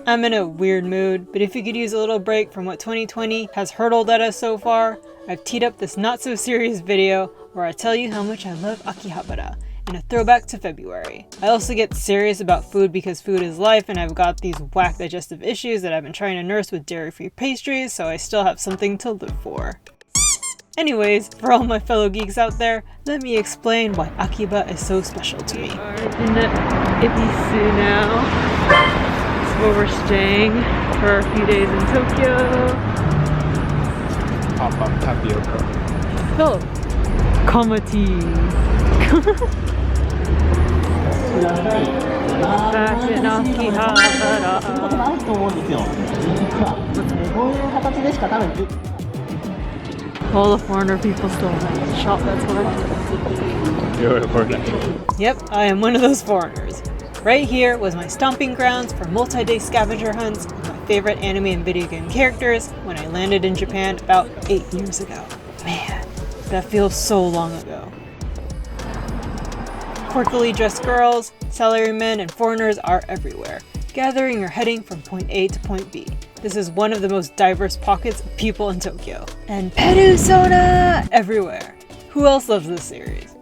I'm in a weird mood, but if you could use a little break from what 2020 has hurtled at us so far, I've teed up this not-so-serious video where I tell you how much I love Akihabara, in a throwback to February. I also get serious about food because food is life, and I've got these whack digestive issues that I've been trying to nurse with dairy-free pastries, so I still have something to live for. Anyways, for all my fellow geeks out there, let me explain why Akiba is so special to me. We're in the Ebisu now. Where we're staying for a few days in Tokyo. Pop-up tapioca. Oh, Kamati. Back in Akihabara. All the foreigner people still in the shop, that's why. You're a foreigner. Yep, I am one of those foreigners. Right here was my stomping grounds for multi-day scavenger hunts with my favorite anime and video game characters when I landed in Japan about 8 years ago. Man, that feels so long ago. Quirkily dressed girls, salarymen, and foreigners are everywhere, gathering or heading from point A to point B. This is one of the most diverse pockets of people in Tokyo. And Peru soda everywhere! Who else loves this series?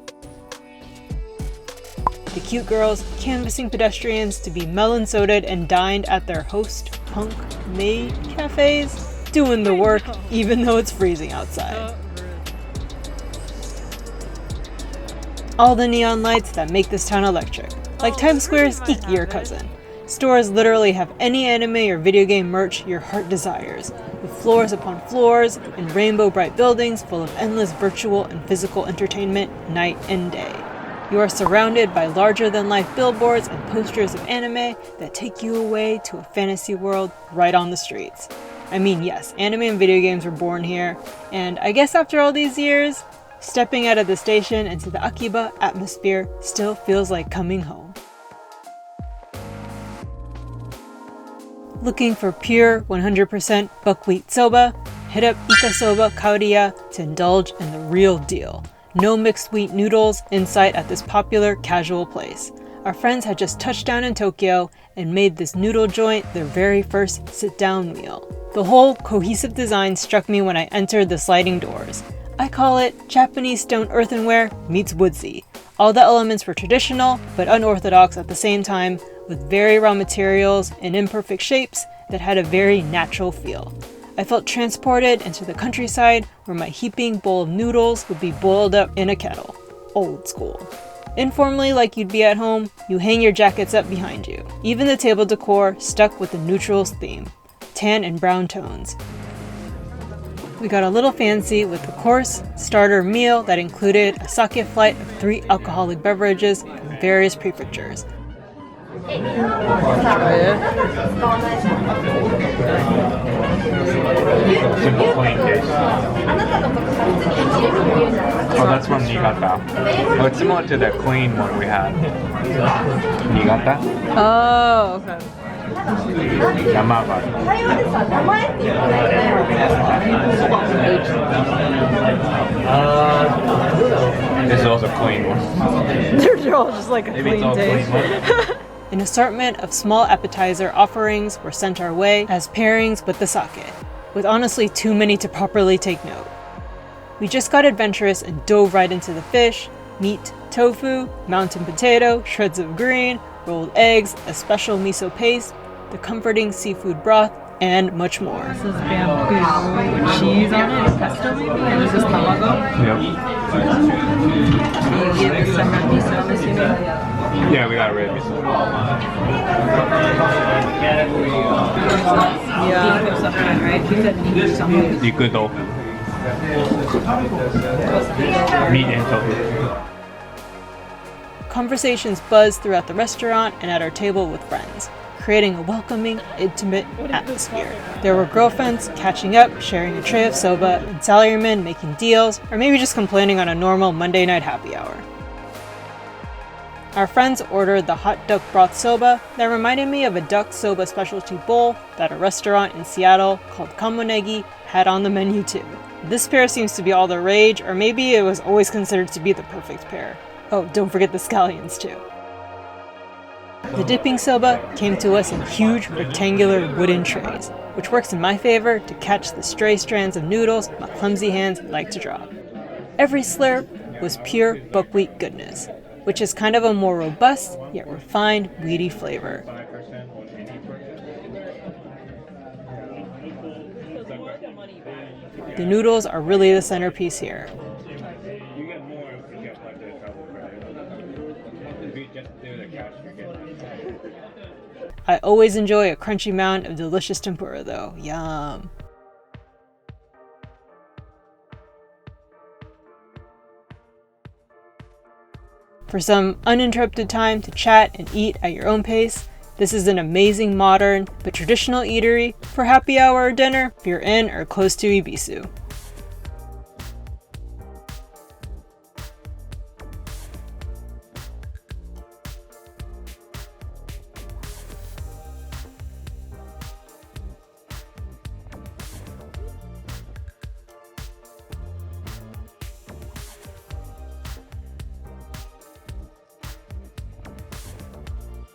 The cute girls canvassing pedestrians to be melon-sodaed and dined at their host punk maid cafes, doing the work even though it's freezing outside. All the neon lights that make this town electric, like Times Square's geekier cousin. Stores literally have any anime or video game merch your heart desires, with floors upon floors and rainbow bright buildings full of endless virtual and physical entertainment night and day. You are surrounded by larger-than-life billboards and posters of anime that take you away to a fantasy world right on the streets. I mean, yes, anime and video games were born here, and I guess after all these years, stepping out of the station into the Akiba atmosphere still feels like coming home. Looking for pure 100% buckwheat soba? Hit up Ika Soba Kaoriya to indulge in the real deal. No mixed wheat noodles in sight at this popular casual place. Our friends had just touched down in Tokyo and made this noodle joint their very first sit-down meal. The whole cohesive design struck me when I entered the sliding doors. I call it Japanese stone earthenware meets woodsy. All the elements were traditional, but unorthodox at the same time, with very raw materials and imperfect shapes that had a very natural feel. I felt transported into the countryside where my heaping bowl of noodles would be boiled up in a kettle. Old school. Informally, like you'd be at home, you hang your jackets up behind you. Even the table decor stuck with the neutrals theme, tan and brown tones. We got a little fancy with a course starter meal that included a sake flight of 3 alcoholic beverages from various prefectures. Simple plain case. Oh, that's from Niigata. Oh, it's similar to the clean one we had. Niigata? Oh, okay. Yamagata. This is also a clean one. They're all just like a Maybe it's clean all taste. clean. An assortment of small appetizer offerings were sent our way as pairings with the sake, with honestly too many to properly take note. We just got adventurous and dove right into the fish, meat, tofu, mountain potato, shreds of green, rolled eggs, a special miso paste, the comforting seafood broth, and much more. This is bamboo with cheese on it, pesto maybe, and this is tamago. Yep. You get this red miso, I'm assuming? Yeah, we got red miso. Yeah, right? Ikudo. Meat and tofu. Conversations buzzed throughout the restaurant and at our table with friends, creating a welcoming, intimate atmosphere. There were girlfriends catching up, sharing a tray of soba, and salarymen making deals, or maybe just complaining on a normal Monday night happy hour. Our friends ordered the hot duck broth soba that reminded me of a duck soba specialty bowl that a restaurant in Seattle called Kamonegi had on the menu too. This pair seems to be all the rage, or maybe it was always considered to be the perfect pair. Oh, don't forget the scallions too. The dipping soba came to us in huge rectangular wooden trays, which works in my favor to catch the stray strands of noodles my clumsy hands like to drop. Every slurp was pure buckwheat goodness, which is kind of a more robust yet refined wheaty flavor. The noodles are really the centerpiece here. I always enjoy a crunchy mound of delicious tempura though. Yum! For some uninterrupted time to chat and eat at your own pace, this is an amazing modern but traditional eatery for happy hour or dinner if you're in or close to Ebisu.